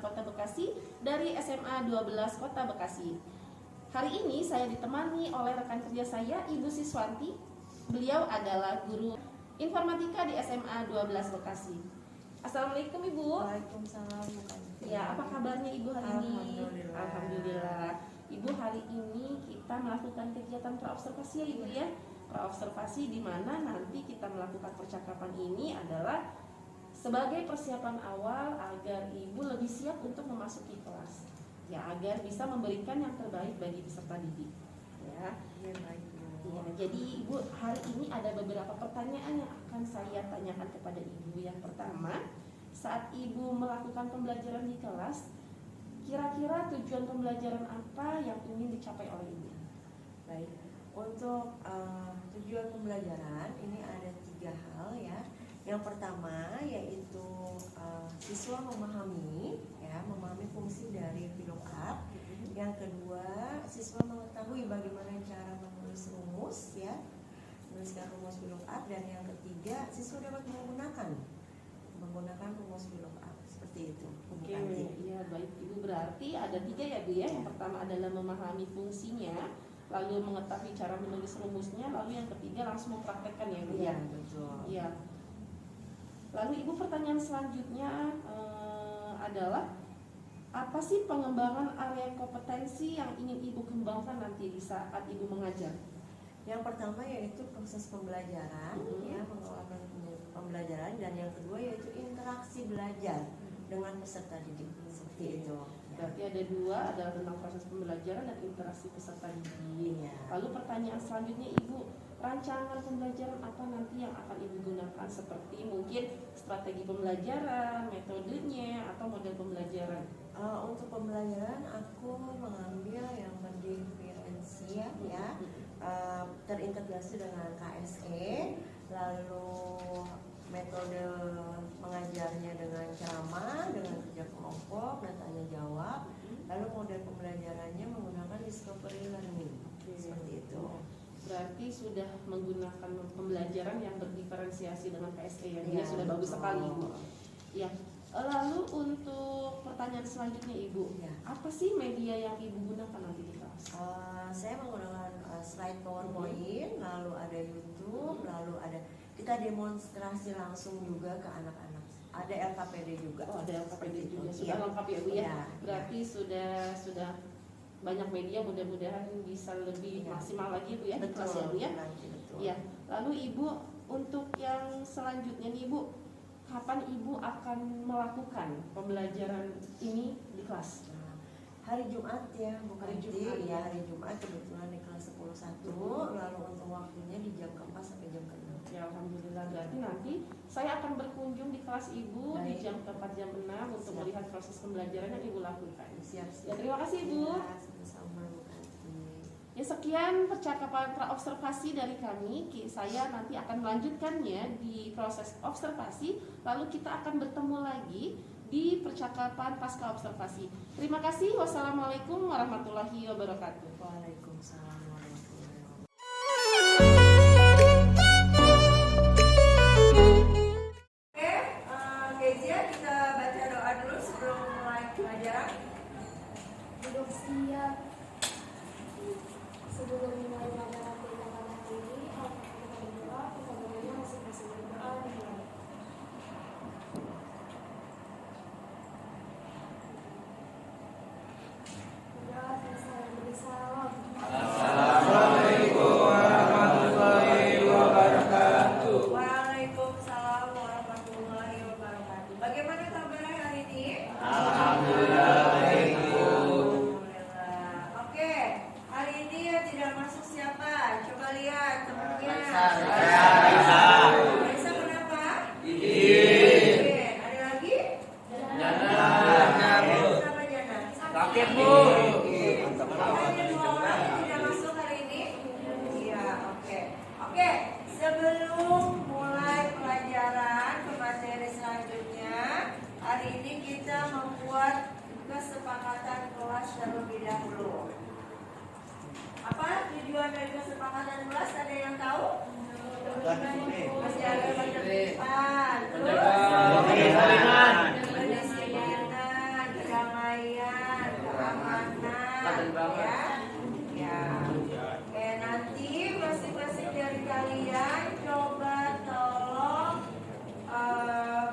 Kota Bekasi dari SMA 12 Kota Bekasi. Hari ini saya ditemani oleh rekan kerja saya, Ibu Siswanti. Beliau adalah guru informatika di SMA 12 Bekasi. Assalamualaikum Ibu. Waalaikumsalam. Ya, apa kabarnya Ibu hari ini? Alhamdulillah. Alhamdulillah. Ibu, hari ini kita melakukan kegiatan praobservasi ya Ibu ya. Praobservasi di mana nanti kita melakukan percakapan ini adalah sebagai persiapan awal agar Ibu lebih siap untuk memasuki kelas. Ya, agar bisa memberikan yang terbaik bagi peserta didik. Ya. Ya, baik. Ya, jadi Ibu, hari ini ada beberapa pertanyaan yang akan saya tanyakan kepada Ibu. Yang pertama, saat Ibu melakukan pembelajaran di kelas, kira-kira tujuan pembelajaran apa yang ingin dicapai oleh Ibu? Baik. Untuk tujuan pembelajaran ini ada 3 hal ya. Yang pertama yaitu siswa memahami fungsi dari VLOOKUP. Yang kedua, siswa mengetahui bagaimana cara menulis rumus ya, menuliskan rumus VLOOKUP. Dan yang ketiga, siswa dapat menggunakan rumus VLOOKUP. Seperti itu. Oke, iya baik Ibu, berarti ada 3 ya Bu ya. Yang pertama adalah memahami fungsinya, lalu mengetahui cara menulis rumusnya, lalu yang ketiga langsung mempraktekkan ya Bu ya. Iya, betul. Iya. Lalu Ibu, pertanyaan selanjutnya adalah apa sih pengembangan area kompetensi yang ingin Ibu kembangkan nanti di saat Ibu mengajar? Yang pertama yaitu proses pembelajaran, ya, pengelolaan pembelajaran, dan yang kedua yaitu interaksi belajar dengan peserta didik. Seperti itu. Berarti ada 2, adalah tentang proses pembelajaran dan interaksi peserta didik. Iya. Lalu pertanyaan selanjutnya Ibu, rancangan pembelajaran apa nanti yang akan Ibu gunakan, seperti mungkin strategi pembelajaran, metodenya, atau model pembelajaran? Untuk pembelajaran aku mengambil yang berdiferensiasi ya, terintegrasi dengan KSE, lalu metode mengajarnya dengan ceramah, dengan kerja kelompok dan tanya jawab, lalu model pembelajarannya menggunakan discovery learning. Seperti itu. Berarti sudah menggunakan pembelajaran yang berdiferensiasi dengan KSE ya, Ya, sudah bagus betul. sekali Ibu. Ya. Lalu untuk pertanyaan selanjutnya Ibu, Ya. apa sih media yang Ibu gunakan nanti di kelas? Saya menggunakan slide PowerPoint, lalu ada YouTube, lalu ada kita demonstrasi langsung juga ke anak-anak. Ada LKPD juga. Oh, ada LKPD juga, sudah Iya. lengkap ya Bu ya. Iya, Berarti sudah banyak media, mudah-mudahan bisa lebih Iya. maksimal lagi Bu ya di kelas ya Bu ya. Betul. Iya. Lalu Ibu, untuk yang selanjutnya nih Ibu, kapan Ibu akan melakukan pembelajaran ini di kelas? Hari Jumat ya, bukan Hari Jumat. ya, hari Jumat kebetulan di kelas 10-1, lalu untuk waktunya di jam ke-4 sampai jam ke-6. Ya, alhamdulillah. Berarti nanti saya akan berkunjung di kelas Ibu di Baik. jam ke-4 jam 6 untuk Siap. melihat proses pembelajaran yang Ibu lakukan. Siap. Ya, terima kasih Ibu. Ya, sama-sama Bu Kanti. Ya, sekian percakapan praobservasi dari kami. Saya nanti akan melanjutkannya di proses observasi, lalu kita akan bertemu lagi di percakapan pasca observasi. Terima kasih. Wassalamualaikum warahmatullahi wabarakatuh. Waalaikumsalam warahmatullahi wabarakatuh. Oke, Kezia, kita baca doa dulu sebelum mulai pelajaran. Duduk siap. Sebelum mulai pelajaran kita hari ini, kita berdoa, kita berdoa masing-masing berdoa dimulai. Berdoa selesai, beri salam. Assalamualaikum warahmatullahi wabarakatuh. Waalaikumsalam warahmatullahi wabarakatuh. Bagaimana kabarnya hari ini? Alhamdulillah baik Bu. Alhamdulillah. Oke, hari ini yang tidak masuk siapa? Coba lihat temannya. Raisa. Raisa kenapa? Izin. Ada lagi? Jana. Kenapa Jana? Sakit Bu. Ada 2 orang yang tidak masuk hari ini? Iya, oke. Oke, sebelum mulai pelajaran ke materi selanjutnya, hari ini kita membuat kesepakatan kelas terlebih dahulu. Apa tujuan dari kesepakatan kelas? Ada yang tahu? Masih ada penertiban, terus Pendisiplinan. pendisiplinan, Ya. Ya. Oke, nanti masing-masing dari kalian coba tolong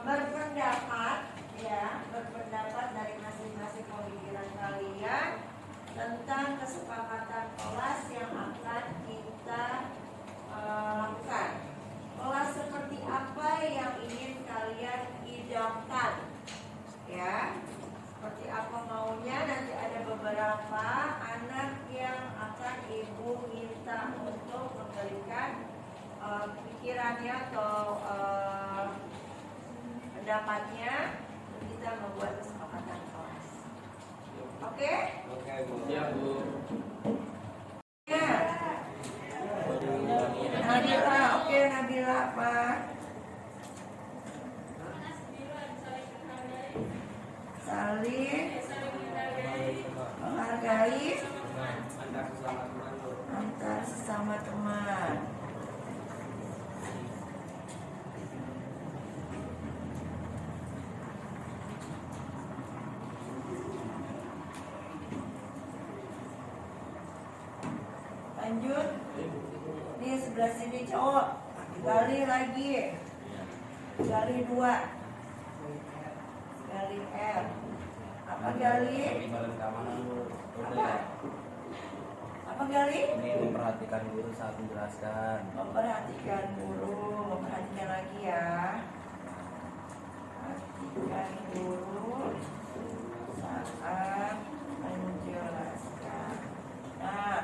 berpendapat, ya, berpendapat dari masing-masing pemikiran kalian tentang kesepakatan kelas yang akan kita lakukan. Kelas seperti apa yang ingin kalian idamkan, ya? Seperti apa maunya, nanti ada beberapa anak yang akan ibu minta untuk memberikan pikirannya atau pendapatnya, kita membuat kesepakatan kelas. Oke? Oke, Bu. Ya, Bu. Ya. Nabila, oke Nabila apa? Saling menghargai antar sesama teman. Lanjut. Nih sebelah sini cowok. Gali lagi. Gali 2. Gali R. Apa gali? Apa? Apa gali? Ini memperhatikan guru saat menjelaskan. Memperhatikan guru. Memperhatikan lagi ya. Perhatikan guru saat menjelaskan. Nah,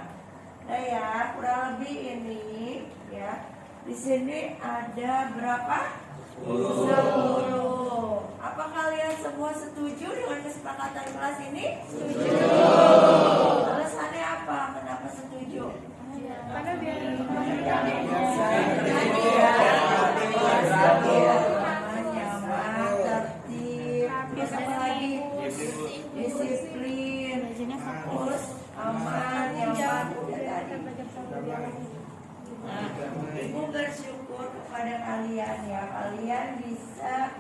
nah ya, kurang lebih ini ya. Di sini ada berapa? 10. Apa kalian semua setuju dengan kesepakatan kelas ini? Setuju. Alasannya apa? Kenapa setuju? Karena biar nyaman, tertib, terus apa lagi? Disiplin, terus aman, nyaman, udah tadi. Nah, Ibu bersyukur kepada kalian ya, kalian bisa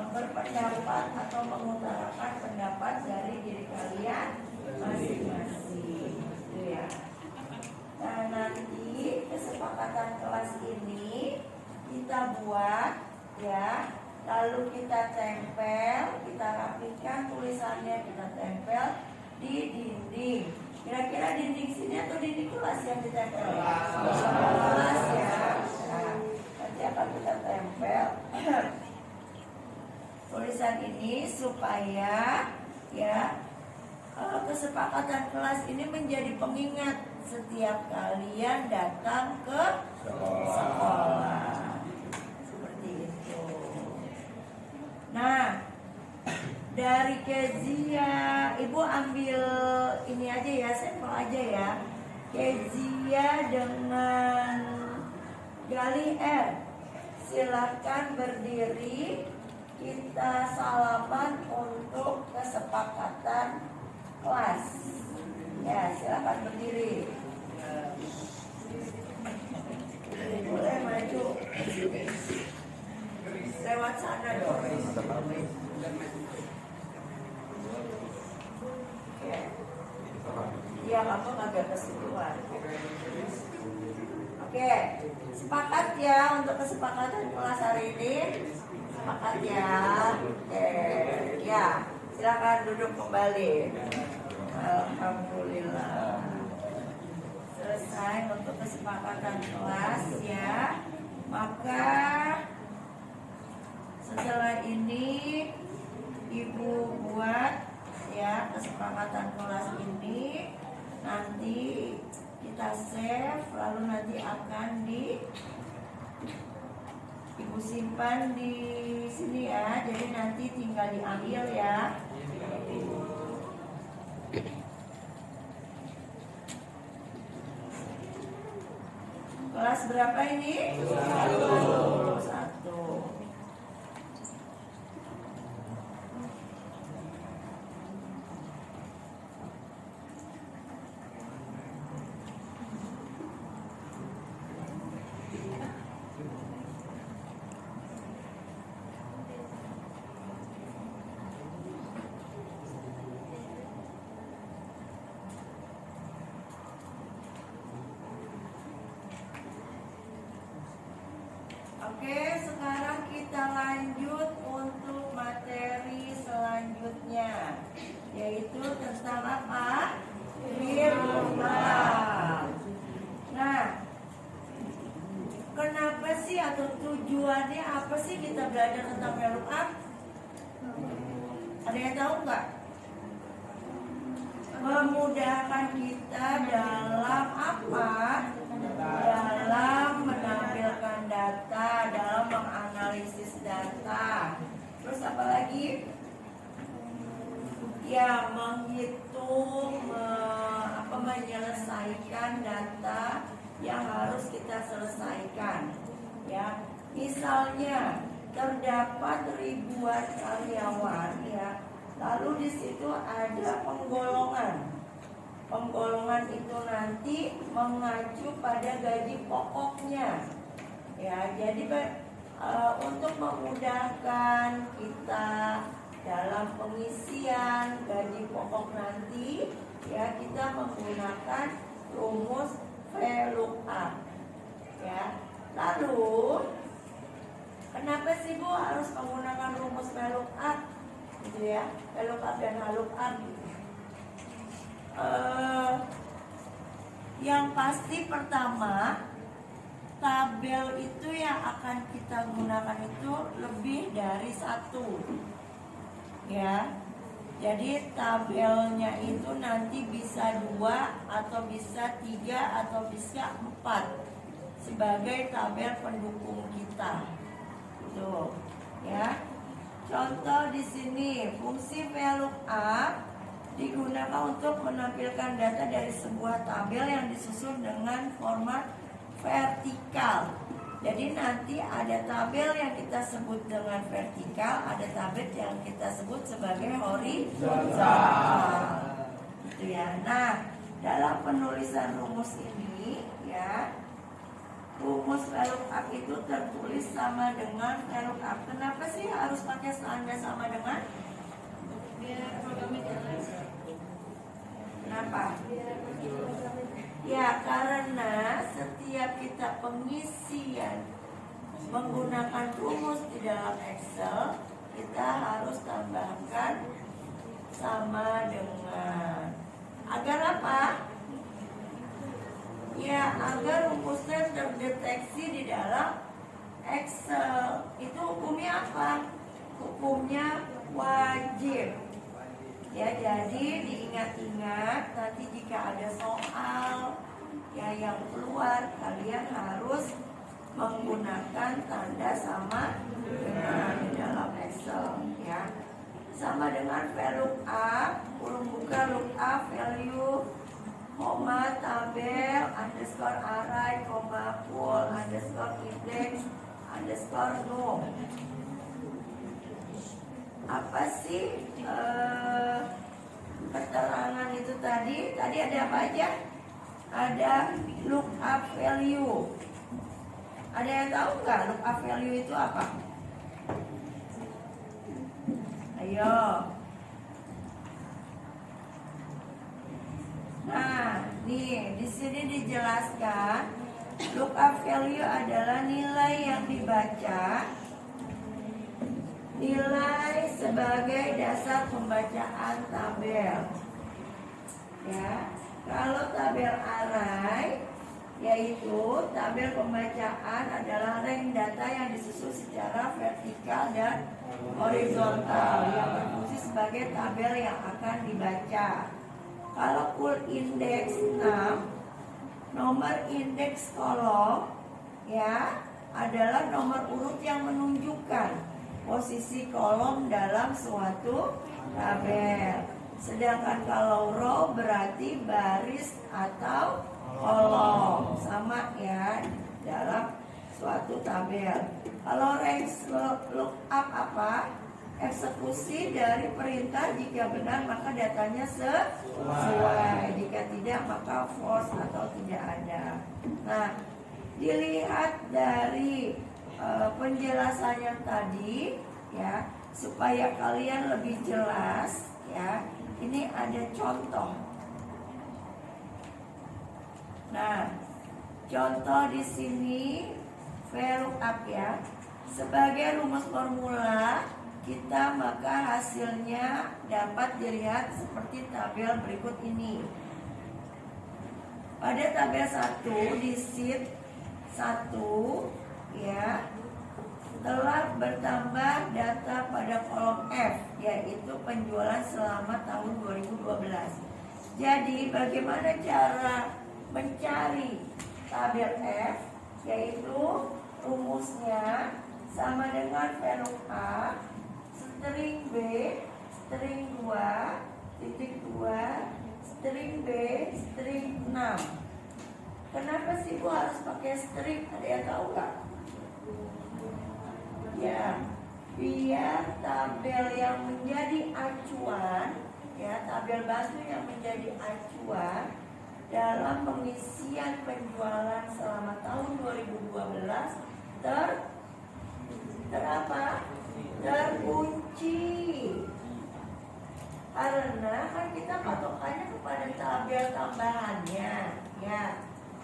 berpendapat atau mengutarakan pendapat dari diri kalian masing-masing, gitu ya. Nah, nanti kesepakatan kelas ini kita buat ya, lalu kita tempel, kita rapikan tulisannya, kita tempel di dinding. Kira-kira dinding sini atau dinding kelas yang ditempel? Kelas ya. Nah, nanti akan kita tempel tulisan ini supaya ya kesepakatan kelas ini menjadi pengingat setiap kalian datang ke sekolah. Seperti itu. Nah, dari Kezia, Ibu ambil ini aja ya, sampel aja ya. Kezia dengan Gali R. Silakan berdiri. Kita salaman untuk kesepakatan kelas. Ya, silakan berdiri. Boleh maju. Lewat sana dong. Iya, kamu agak kesituan. Oke, sepakat ya untuk kesepakatan kelas hari ini. Sepakat ya. Oke, ya, silakan duduk kembali. Alhamdulillah. Selesai untuk kesepakatan kelas ya. Maka setelah ini Ibu buat ya kesepakatan kelas ini, nanti kita save, lalu nanti akan Ibu simpan di sini ya. Jadi nanti tinggal diambil ya. Kelas berapa ini? 1. kita lanjut untuk materi selanjutnya, yaitu tentang apa? VLOOKUP. Nah, kenapa sih atau tujuannya apa sih kita belajar tentang VLOOKUP? Ada yang tahu nggak? Memudahkan kita dalam apa? Dalam menampilkan data, dalam menganalisis data. Terus apa lagi? Ya, menghitung, menyelesaikan data yang harus kita selesaikan. Ya, misalnya terdapat ribuan karyawan, ya. Lalu di situ ada penggolongan. Penggolongan itu nanti mengacu pada gaji pokoknya. Ya, jadi untuk memudahkan kita dalam pengisian gaji pokok nanti, ya, kita menggunakan rumus VLOOKUP. Ya. Lalu kenapa sih Bu harus menggunakan rumus VLOOKUP? Gitu ya, VLOOKUP dan HLOOKUP. Yang pasti pertama, tabel itu yang akan kita gunakan itu lebih dari satu. Ya, jadi tabelnya itu nanti bisa 2 atau bisa 3 atau bisa 4 sebagai tabel pendukung kita. Tuh, ya. Contoh di sini, fungsi VLOOKUP digunakan untuk menampilkan data dari sebuah tabel yang disusun dengan format vertikal. Jadi nanti ada tabel yang kita sebut dengan vertikal, ada tabel yang kita sebut sebagai horizontal. Gitu ya. Nah, dalam penulisan rumus ini, ya, rumus VLOOKUP itu tertulis sama dengan VLOOKUP. Kenapa sih harus pakai tanda sama dengan? Biar programnya jelas. Kenapa? Ya, karena setiap kita pengisian menggunakan rumus di dalam Excel, kita harus tambahkan sama dengan. Agar apa? Ya, agar rumusnya terdeteksi di dalam Excel. Itu hukumnya apa? Hukumnya wajib. Ya, jadi diingat-ingat nanti jika ada soal ya yang keluar, kalian harus menggunakan tanda sama dengan di dalam Excel, ya. Sama dengan VLOOKUP, kurung buka lookup value, koma tabel underscore array, koma pool underscore index underscore no. Apa sih keterangan itu tadi? Tadi ada apa aja? Ada lookup value. Ada yang tahu nggak lookup value itu apa? Ayo. Nah, nih di sini dijelaskan lookup value adalah nilai yang dibaca, nilai sebagai dasar pembacaan tabel. Ya, kalau tabel array, yaitu tabel pembacaan adalah rank data yang disusun secara vertikal dan horizontal yang berfungsi sebagai tabel yang akan dibaca. Kalau full index 6, nomor indeks kolom, ya, adalah nomor urut yang menunjukkan posisi kolom dalam suatu tabel. Sedangkan kalau row berarti baris atau kolom, sama ya dalam suatu tabel. Kalau range lookup apa? Eksekusi dari perintah, jika benar maka datanya sesuai, jika tidak maka false atau tidak ada. Nah, dilihat dari penjelasannya tadi, ya, supaya kalian lebih jelas, ya. Ini ada contoh. Nah, contoh di sini VLOOKUP, ya. Sebagai rumus formula kita, maka hasilnya dapat dilihat seperti tabel berikut ini. Pada tabel 1 di sheet 1 ya, telah bertambah data pada kolom F, yaitu penjualan selama tahun 2012. Jadi bagaimana cara mencari tabel F? Yaitu rumusnya sama dengan velg A string B string 2 titik 2 string B string 6. Kenapa sih Bu harus pakai string? Ada yang tahu nggak? Ya, biar tabel yang menjadi acuan, ya, tabel bantu yang menjadi acuan dalam pengisian penjualan selama tahun 2012 terkunci. Karena kan kita patokannya kepada tabel tambahannya, ya,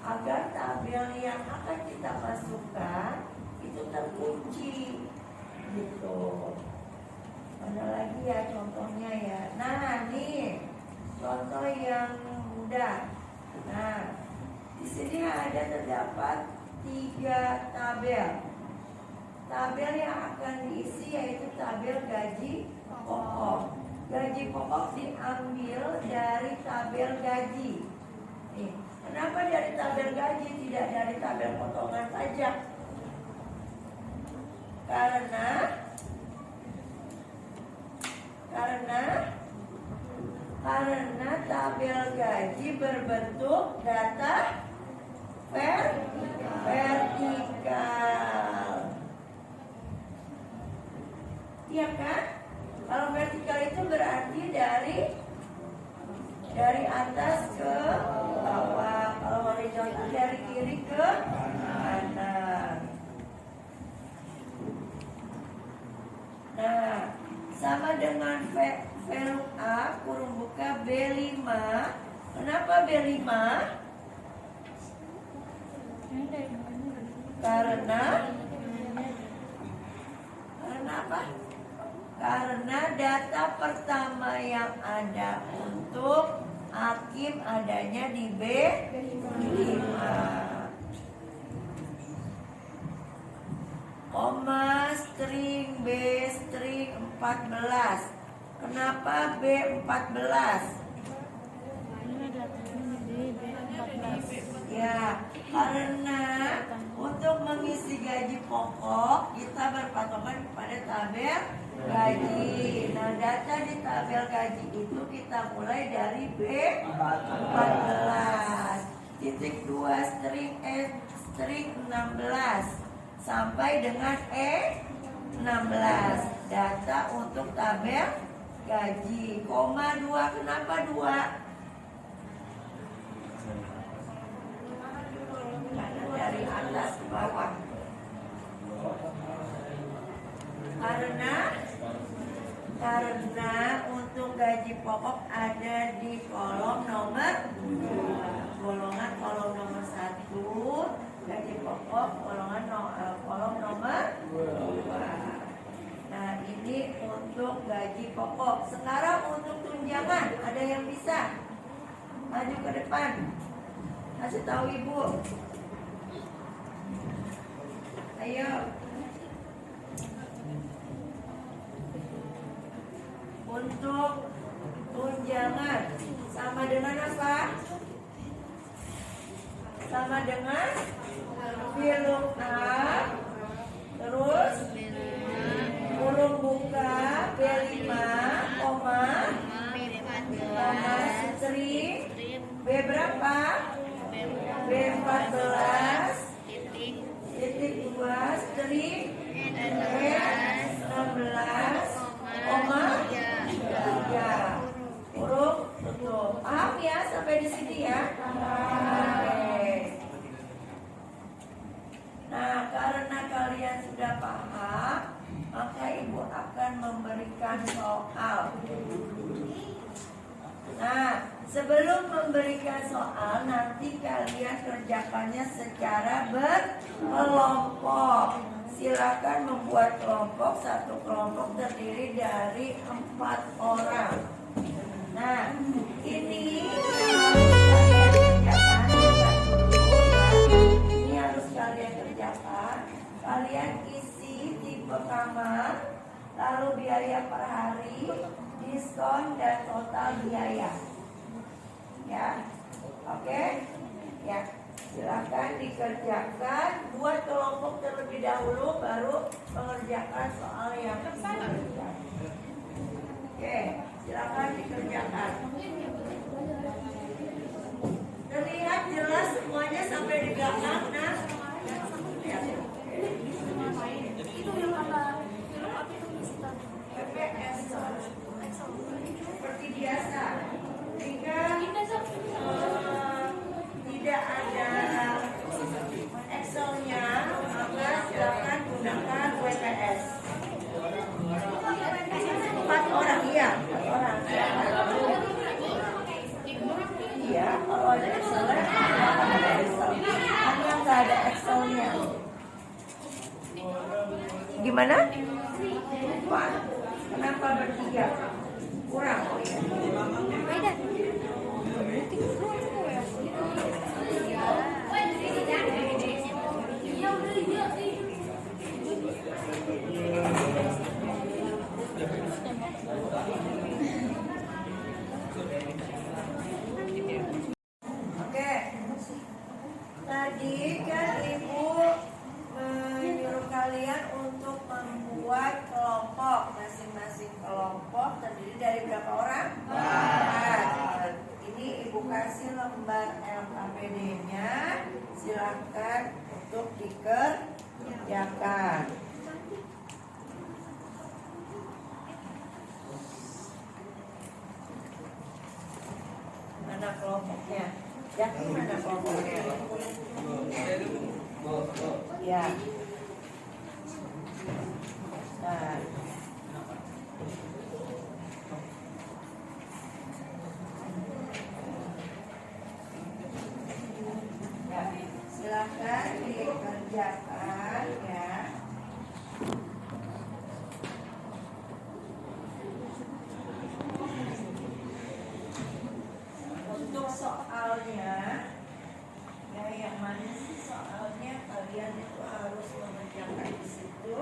agar tabel yang akan kita masukkan itu terkunci, gitu. Mana lagi ya contohnya ya? Nah, nih contoh yang mudah. Nah, di sini terdapat 3 tabel. Tabel yang akan diisi yaitu tabel gaji pokok. Gaji pokok diambil dari tabel gaji. Nih, kenapa dari tabel gaji tidak dari tabel potongan pajak? Karena tabel gaji berbentuk data vertikal. Iya kan? Kalau vertikal itu berarti dari atas ke bawah. Kalau horizontal dari kiri ke kanan. Nah, sama dengan velg A kurung buka B5. Kenapa B5? Karena apa? Karena data pertama yang ada untuk hakim adanya di B5. Koma string B string 14. Kenapa B14? Ya, karena untuk mengisi gaji pokok kita berpatokan kepada tabel gaji. Nah, data di tabel gaji itu kita mulai dari B14 titik 2 string E string 16 sampai dengan E16. Data untuk tabel gaji. Koma 2. Kenapa 2? Dari atas ke bawah. Karena untuk gaji pokok ada di kolom nomor 2. Golongan kolom nomor 1, gaji pokok kolom nomor 2. Nah, ini untuk gaji pokok. Sekarang untuk tunjangan, ada yang bisa maju ke depan? Kasih tahu Ibu. Ayo. Untuk tunjangan sama dengan apa? Sama dengan velg A, terus kurung buka B5, koma string B berapa? B14 titik 2 string E16 koma 3 kurung tutup. Paham ya sampai di sini ya? Oke. Nah, karena kalian sudah paham, maka Ibu akan memberikan soal. Nah, sebelum memberikan soal, nanti kalian kerjakannya secara berkelompok. silakan membuat kelompok. Satu kelompok terdiri dari 4 orang. Nah, ini harus kalian kerjakan. Kalian isi tipe kamar, lalu biaya per hari, diskon dan total biaya. Ya, oke? Ya, silakan dikerjakan. Buat kelompok terlebih dahulu, baru mengerjakan soal yang dikerjakan. Oke, silakan dikerjakan. Terlihat jelas semuanya sampai di belakang. Nah, Itu yang apa? Film apa itu Mister? PPS seperti biasa. Jika tidak ada Excelnya, maka silakan gunakan WPS. 4 orang, iya, 4 orang. Iya, kalau ada Excelnya, silakan ada Excel. Hanya nggak ada Excelnya. Gimana? Pak, kenapa bertiga? Kurang, oh ya. Oke, tadi kan Ibu menyuruh kalian untuk membuat kelompok. Masing-masing kelompok terdiri dari berapa orang? 4. Ini Ibu kasih lembar LKPD-nya. Silakan untuk dikerjakan. Mana kelompoknya? Yakin mana kelompoknya? Ya. Nah. Ya, silakan dikerjakan ya. Untuk soalnya, ya yang mana sih soalnya kalian itu harus mengerjakan di situ.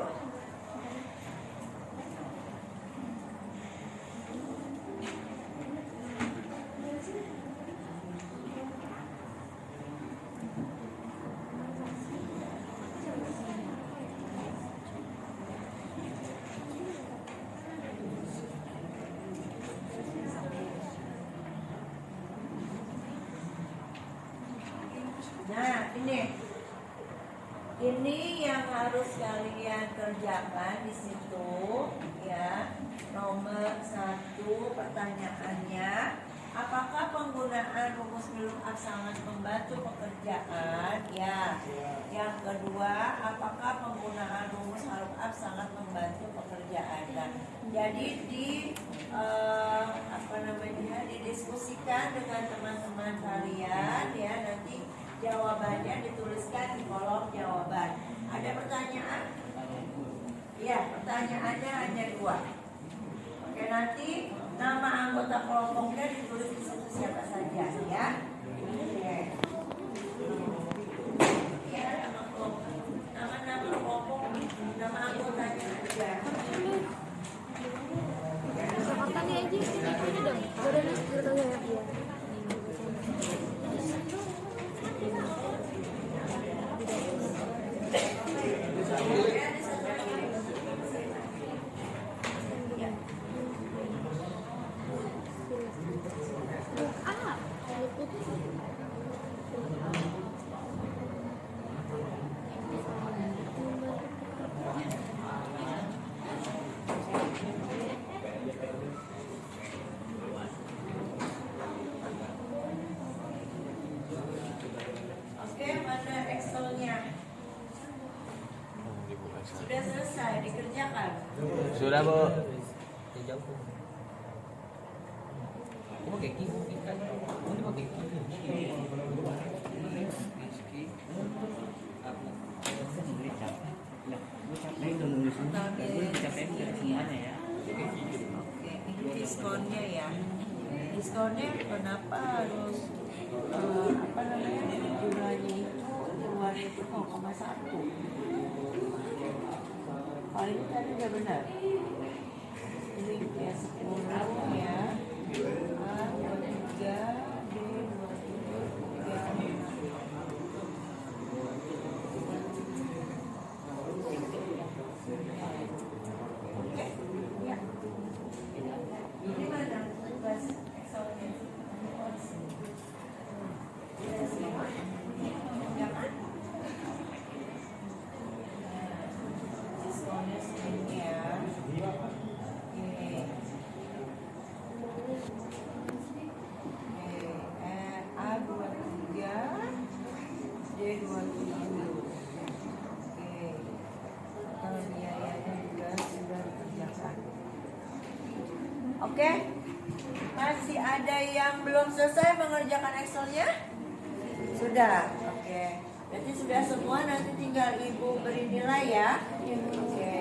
Nah, ini yang harus kalian kerjakan di situ ya. Nomor 1 pertanyaannya, apakah penggunaan rumus build-up sangat membantu pekerjaan? Ya. Yang kedua, apakah penggunaan rumus build-up sangat membantu pekerjaan? Nah, jadi didiskusikan dengan teman-teman kalian ya, nanti jawabannya dituliskan di kolom jawaban. Ada pertanyaan? Ya, pertanyaannya hanya 2. Oke, nanti nama anggota kelompoknya ditulis di situ siapa saja ya. Oke. Ya, nama kelompok, nama kelompok, nama anggotanya aja. Jakarta nih aja, ini dong. Udah ya. Oke, mana Excelnya? Sudah selesai dikerjakan? Sudah, Bu. Pakai kiri kan? Ini pakai kiri. total biaya ini. ya. Oke, ini diskonnya ya. Diskonnya kenapa harus jumlahnya itu keluarnya itu 0,1. Kalau ini tadi udah benar. Ini ya 10 ya. A23 Oke, masih ada yang belum selesai mengerjakan Excelnya? Sudah, oke. Berarti sudah semua, nanti tinggal Ibu beri nilai ya. Oke.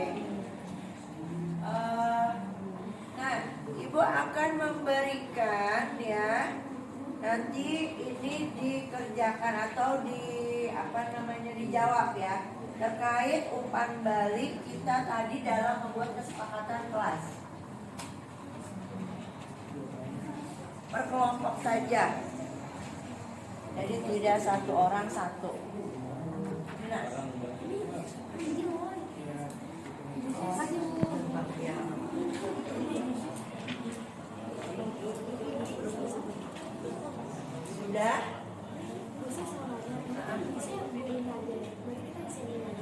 Nah, Ibu akan memberikan ya. Nanti ini dikerjakan atau dijawab ya. Terkait umpan balik kita tadi dalam membuat kesepakatan kelas. Per kelompok saja. Jadi tidak satu orang satu. Nah. Sudah?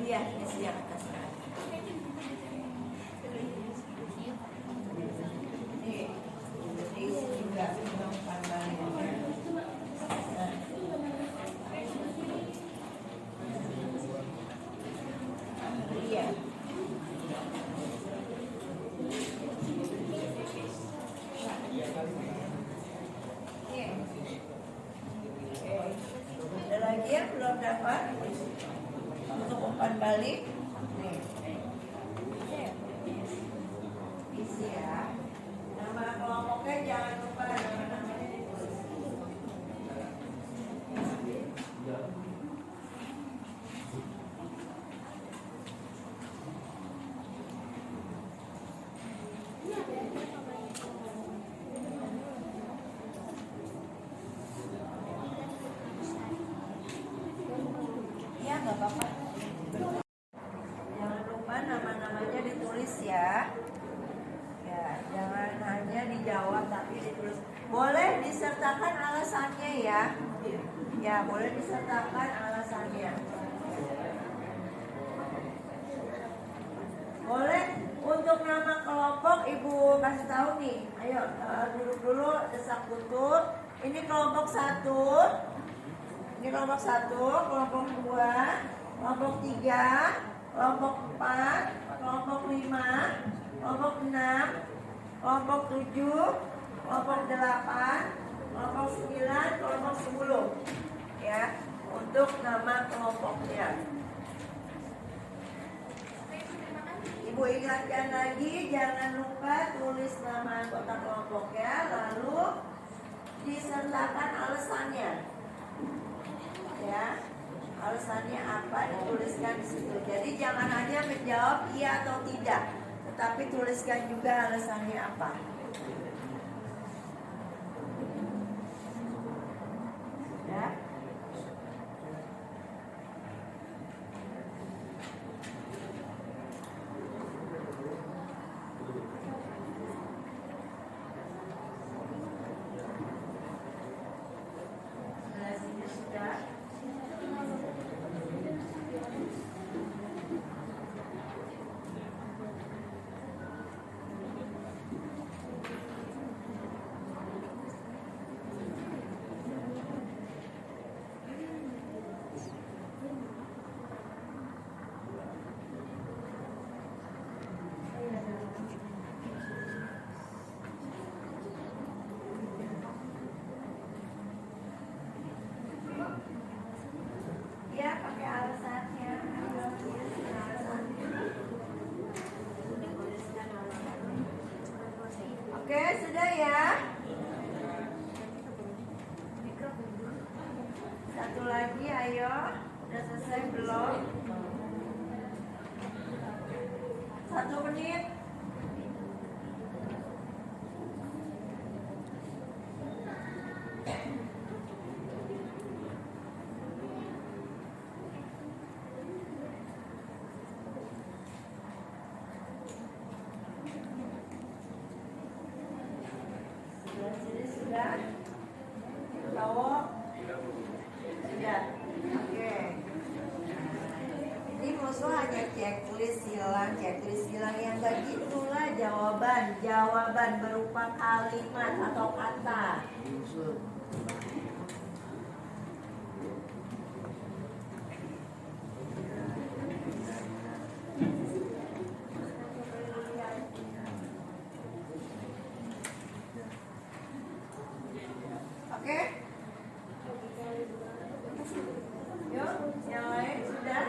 Iya, di atas. Ada lagi yang belum dapat untuk umpan balik? Isi ya. Nama kelompoknya jangan lupa nama-namanya ditulis. Ya, nggak apa-apa. Jangan lupa nama-namanya ditulis ya. Ya, jangan hanya dijawab tapi ditulis. Boleh disertakan alasannya ya. Ya, boleh disertakan alasannya. Boleh untuk nama kelompok Ibu kasih tahu nih. Ayo duduk dulu, desak lutut. Ini kelompok 1. Ini kelompok 1, kelompok 2, kelompok 3, kelompok 4, kelompok 5, kelompok 6, kelompok 7, kelompok 8, kelompok 9, kelompok 10. Ya, untuk nama kelompoknya. Ibu ingatkan lagi, jangan lupa tulis nama anggota kelompoknya, lalu disertakan alasannya. Ya, alasannya apa dituliskan di situ. Jadi jangan hanya menjawab iya atau tidak, tetapi tuliskan juga alasannya apa. Ya. Alasannya sudah. Satu lagi, ayo. Udah selesai belum? 1 menit. Sebelah sini sudah? Cowok? Sudah? Oke. Ini musuh hanya checklist hilang yang gak gitulah jawaban berupa kalimat atau kata. Oke? Yuk, yang lain sudah?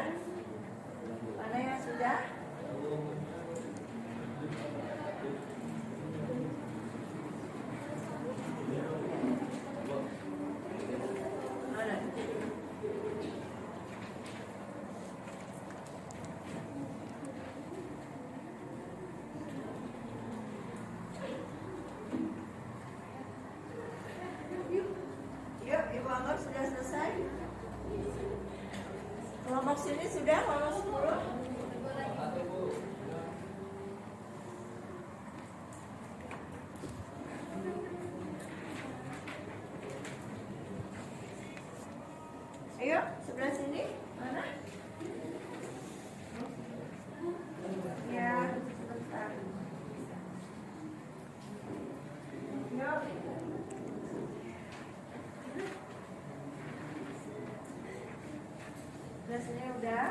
Mana yang sudah? Mana? Yuk, Ibu anggap sudah selesai. Kelompok sini sudah kelompok 10. Ayo, sebelah sini. Mana? Ya, sebentar. Yuk. Sebelah sini udah.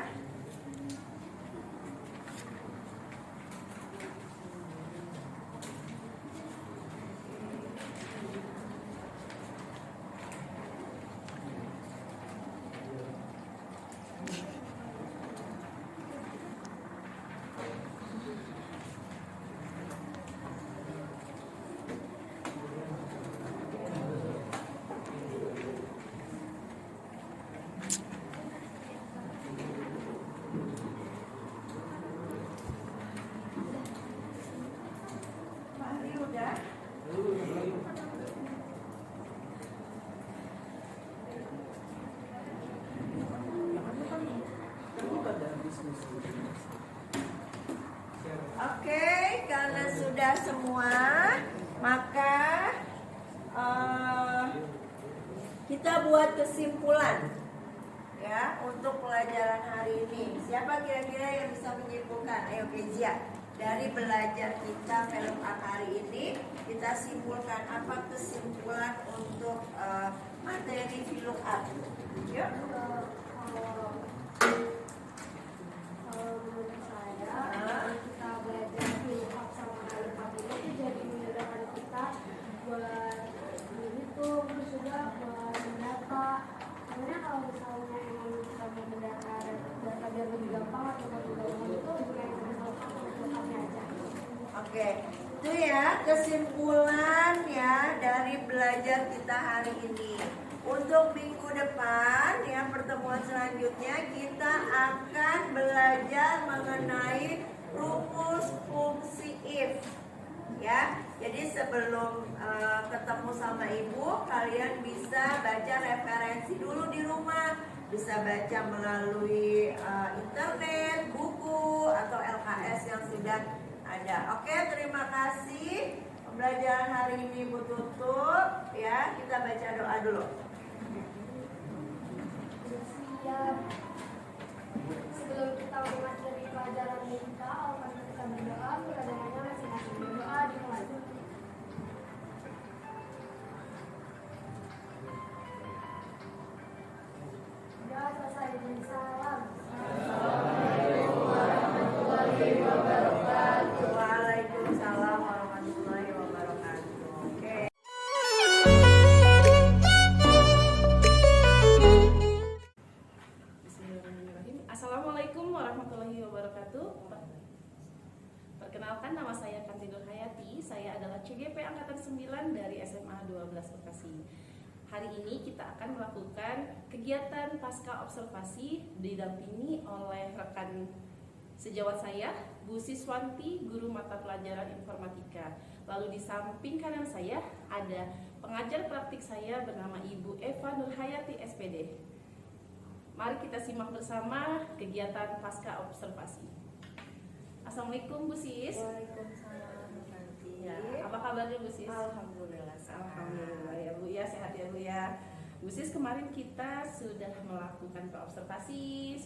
Fahri udah. Oke, karena sudah semua, maka kita buat kesimpulan ya untuk pelajaran hari ini. Siapa kira-kira yang bisa menyimpulkan? Ayo Kezia. Dari belajar kita film art hari ini, kita simpulkan apa kesimpulan untuk materi film art. Yuk. Kalau menurut saya, kita belajar filsafat sama kalimat itu jadi memudahkan kita buat menghitung, terus juga buat mendata. Sebenarnya kalau misalnya emang bisa memudahkan data biar lebih gampang atau lebih gampang itu juga yang filsafatnya aja. Oke, itu ya kesimpulan ya dari belajar kita hari ini. Untuk minggu depan ya pertemuan selanjutnya kita akan belajar mengenai rumus fungsi if. Ya, jadi sebelum ketemu sama ibu, kalian bisa baca referensi dulu di rumah, bisa baca melalui internet, buku atau LKS yang sudah ada. Oke, terima kasih. Pembelajaran hari ini ibu tutup. Ya, kita baca doa dulu. Siap. Sebelum kita mengakhiri pelajaran kita, mari kita berdoa. Kita dengarnya masing-masing berdoa dimulai. Sudah selesai dengan salam. Waalaikumsalam warahmatullahi wabarakatuh. Oke. Bismillahirrahmanirrahim. Assalamualaikum warahmatullahi wabarakatuh. Perkenalkan, nama saya Kanti Nur Hayati. Saya adalah CGP Angkatan 9 dari SMA 12 Bekasi. hari ini kita akan melakukan kegiatan pasca observasi didampingi oleh rekan sejawat saya, Bu Siswanti, guru mata pelajaran informatika. Lalu di samping kanan saya ada pengajar praktik saya bernama Ibu Eva Nurhayati SPD. Mari kita simak bersama kegiatan pasca observasi. Assalamualaikum Bu Sis. Waalaikumsalam nanti. Ya, apa kabarnya Bu Sis? Alhamdulillah. Sehat. Alhamdulillah ya Bu ya, sehat ya Bu ya. Bu Sis, kemarin kita sudah melakukan observasi.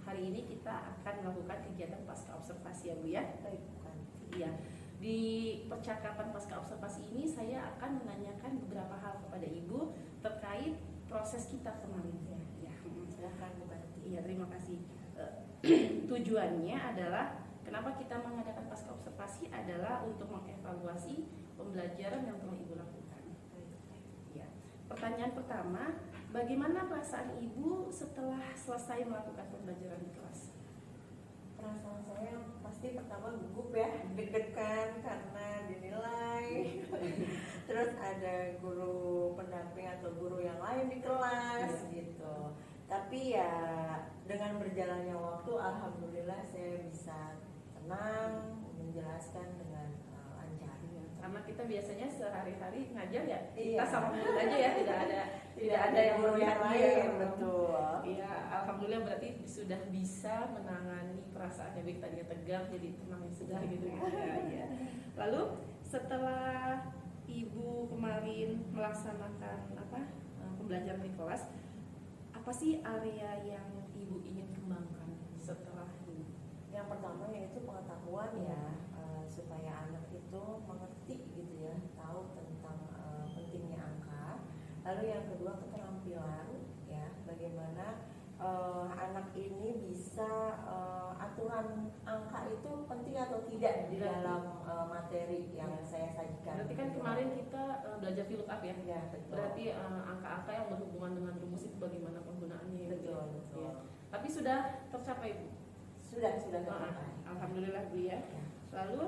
Hari ini kita akan melakukan kegiatan pasca observasi ya Bu ya. Baik, bukan. Iya. Di percakapan pasca observasi ini saya akan menanyakan beberapa hal kepada Ibu terkait proses kita kemarin ya. Ya. Silakan Bu Banti. Iya, terima kasih. Tujuannya adalah kenapa kita mengadakan pasca observasi adalah untuk mengevaluasi pembelajaran yang telah Ibu lakukan. Ya. Pertanyaan pertama, bagaimana perasaan Ibu setelah selesai melakukan pembelajaran di kelas? Perasaan saya pasti pertama gugup ya, deg-degan karena dinilai. Terus ada guru pendamping atau guru yang lain di kelas gitu. Tapi ya dengan berjalannya waktu, alhamdulillah saya bisa tenang menjelaskan dengan lancar. Karena kita biasanya sehari-hari ngajar ya, Iya. kita sama murid aja ya, tidak ada yang guru yang lain, betul. Iya, alhamdulillah berarti sudah bisa menangani perasaannya, baik tadinya tegang jadi tenang ya sudah gitu ya. Ya. Lalu setelah Ibu kemarin melaksanakan pembelajaran di kelas, apa sih area yang Ibu ingin kembangkan setelah ini? Yang pertama yaitu pengetahuan ya, supaya anak itu mengerti gitu ya, tahu tentang pentingnya angka. Lalu yang kedua keterampilan ya, bagaimana anak ini bisa aturan angka itu penting atau tidak di dalam materi yang saya sajikan. Berarti kan kemarin kita belajar VLOOKUP ya? Ya, betul. Berarti angka-angka yang berhubungan dengan rumus itu bagaimana penggunaannya ya? Betul, Bu? betul. Ya. Tapi sudah tercapai Bu? Sudah tercapai. Alhamdulillah Bu ya. Ya. Lalu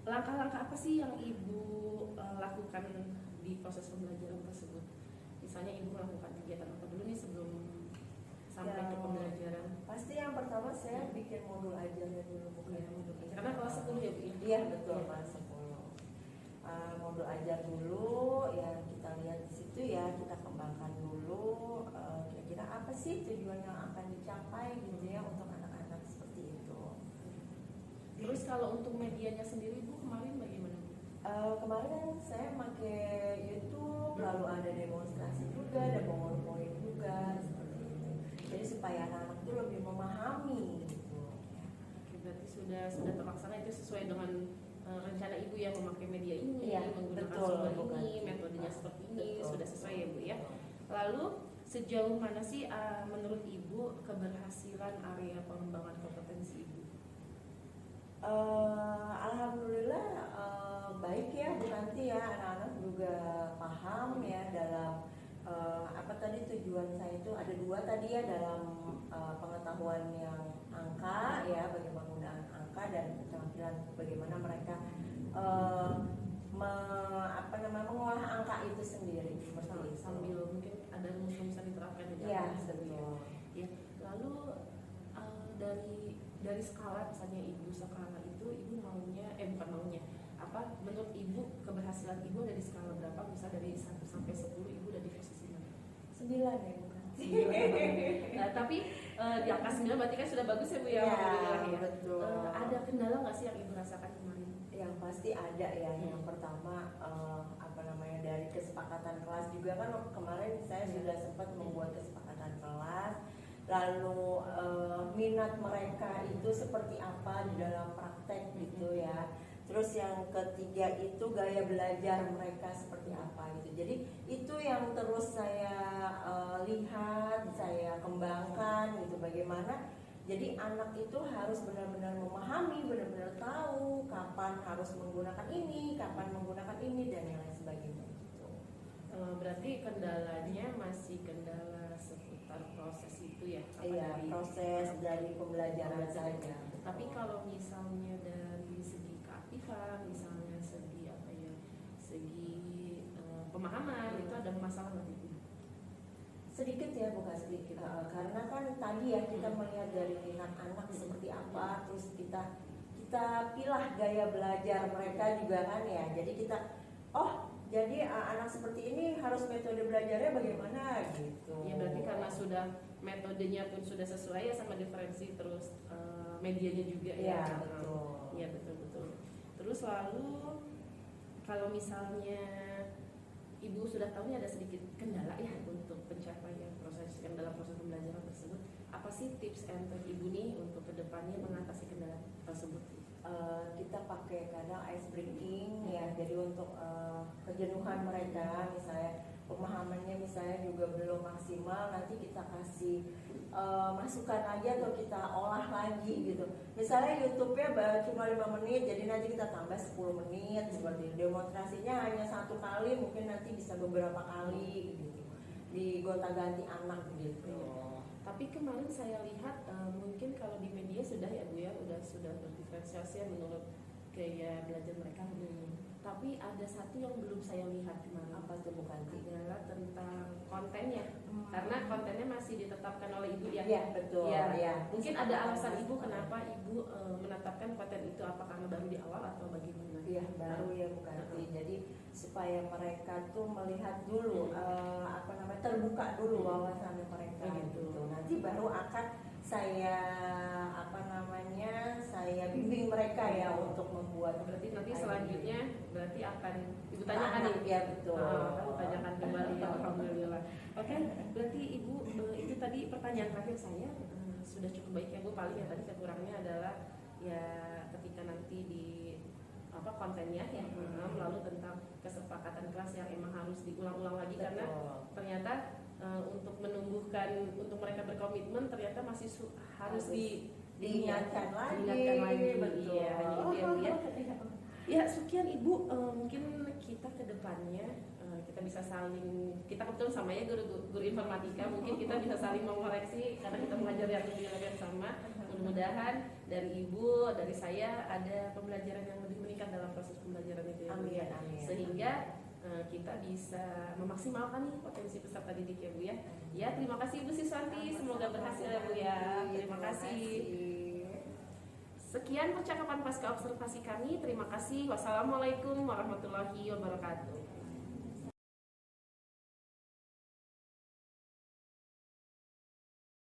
langkah-langkah apa sih yang Ibu lakukan di proses pembelajaran tersebut? Misalnya Ibu melakukan kegiatan apa dulu nih sebelum sampai Ya, ke pembelajaran? Pasti yang pertama saya bikin modul ajarnya dulu, bukan Ya, modul. karena kelas 10 ya Bu ya? Iya betul, Ya. kelas 10. Modul ajar dulu ya, kita lihat di situ ya, kita kembangkan dulu kira-kira apa sih tujuan yang akan dicapai gitu ya untuk anak-anak seperti itu. Terus kalau untuk medianya sendiri Bu kemarin bagaimana Bu? Kemarin kan saya pakai YouTube, lalu ada demonstrasi juga, ada PowerPoint juga seperti itu. Jadi supaya anak-anak itu lebih memahami gitu. Oke, berarti sudah terlaksana, itu sesuai dengan rencana Ibu yang memakai media ini, Iya, menggunakan betul, sumber bukan. ini, metodenya seperti ini, Betul. sudah sesuai ya Bu ya. Lalu sejauh mana sih menurut Ibu keberhasilan area pengembangan kompetensi Ibu? Alhamdulillah baik ya Bu Tanti ya, anak-anak juga paham ya dalam apa tadi tujuan saya itu ada dua tadi ya, dalam pengetahuan yang angka ya, bagaimana penggunaan angka, dan keterampilan bagaimana mereka mengolah angka itu sendiri seperti itu. Sambil mungkin ada rumus-rumus yang diterapkan di Ya, dalamnya, Bu, betul. ya. Lalu dari skala, misalnya Ibu skala itu Ibu maunya bukan maunya, apa menurut Ibu keberhasilan Ibu ada di skala berapa? Misal dari 1 sampai 10 Ibu udah di posisi mana? 9 ya Bu Tanti. Nah, tapi di angka 9 berarti kan sudah bagus ya Bu ya, Ya, alhamdulillah ya. betul. Ada kendala nggak sih yang Ibu rasakan kemarin? Yang pasti ada ya. Yang pertama dari kesepakatan kelas juga kan kemarin saya sudah sempat membuat kesepakatan kelas, lalu minat mereka itu seperti apa di dalam praktek gitu ya. Terus yang ketiga itu gaya belajar mereka seperti apa gitu. Jadi itu yang terus saya lihat, saya kembangkan gitu, bagaimana jadi anak itu harus benar-benar memahami, benar-benar tahu kapan harus menggunakan ini, kapan menggunakan ini, dan yang lain sebagainya gitu. Berarti kendalanya masih kendala seputar proses itu ya? Iya, proses dari pembelajaran saja. Tapi kalau misalnya dari segi keaktifan, misalnya segi segi masalah nggak Ibu? Sedikit ya Bu Kasti, karena kan tadi ya kita melihat dari minat anak seperti apa, terus kita pilah gaya belajar mereka juga kan ya. Jadi kita jadi anak seperti ini harus metode belajarnya bagaimana gitu. Ya berarti karena sudah metodenya pun sudah sesuai ya sama diferensi, terus medianya juga Ya, ya. betul. Iya betul. Terus lalu kalau misalnya Ibu sudah tahu nih ada sedikit kendala ya untuk pencapaian dalam proses pembelajaran tersebut. Apa sih tips and trick Ibu nih untuk kedepannya mengatasi kendala tersebut? Kita pakai kadang ice breaking ya, jadi untuk kejenuhan mereka misalnya pemahamannya misalnya juga belum maksimal, nanti kita kasih masukan lagi atau kita olah lagi gitu. Misalnya YouTube-nya cuma 5 menit, jadi nanti kita tambah 10 menit seperti demonstrasinya hanya 1 kali, mungkin nanti bisa beberapa kali gitu, digonta-ganti anak gitu. Tapi kemarin saya lihat mungkin kalau di media sudah ya Bu ya, sudah berdiferensiasi ya menurut gaya belajar mereka. Tapi ada satu yang belum saya lihat kemarin. Apa tuh bukan? Adalah tentang kontennya. Karena kontennya masih ditetapkan oleh Ibu ya. Iya betul. Ya. Ya. Mungkin ada alasan Ibu kenapa Ibu menetapkan konten itu, apa karena baru di awal atau bagaimana? Iya baru ya bukan. Jadi supaya mereka tuh melihat dulu terbuka dulu wawasannya mereka gitu. Nanti baru akan saya saya bimbing mereka ya untuk membuat. Berarti nanti selanjutnya berarti akan Ibu tanyakan nih. Ya betul. Aku tanyakan kembali ya, alhamdulillah. Oke, berarti Ibu itu tadi pertanyaan terakhir saya sudah cukup baik ya Bu. Paling yang tadi kekurangannya adalah ya ketika nanti di kontennya ya, lalu tentang kesepakatan kelas yang emang harus diulang-ulang lagi. Betul. Karena ternyata untuk menumbuhkan, untuk mereka berkomitmen ternyata masih harus diingatkan lagi. Betul. Iya, ya sekian Ibu, mungkin kita ke depannya kita bisa saling, kita kebetulan sama ya guru informatika, mungkin kita bisa saling mengoreksi karena kita mengajar yang di level yang sama. Mudah-mudahan dari Ibu, dari saya ada pembelajaran yang lebih meningkat dalam proses pembelajaran itu ya Bu ya. Amin. Sehingga kita bisa memaksimalkan nih potensi peserta didik ya Bu ya. Ya, terima kasih Ibu Siswanti, semoga berhasil ya Bu ya. Terima kasih. Sekian percakapan pasca observasi kami. Terima kasih. Wassalamualaikum warahmatullahi wabarakatuh.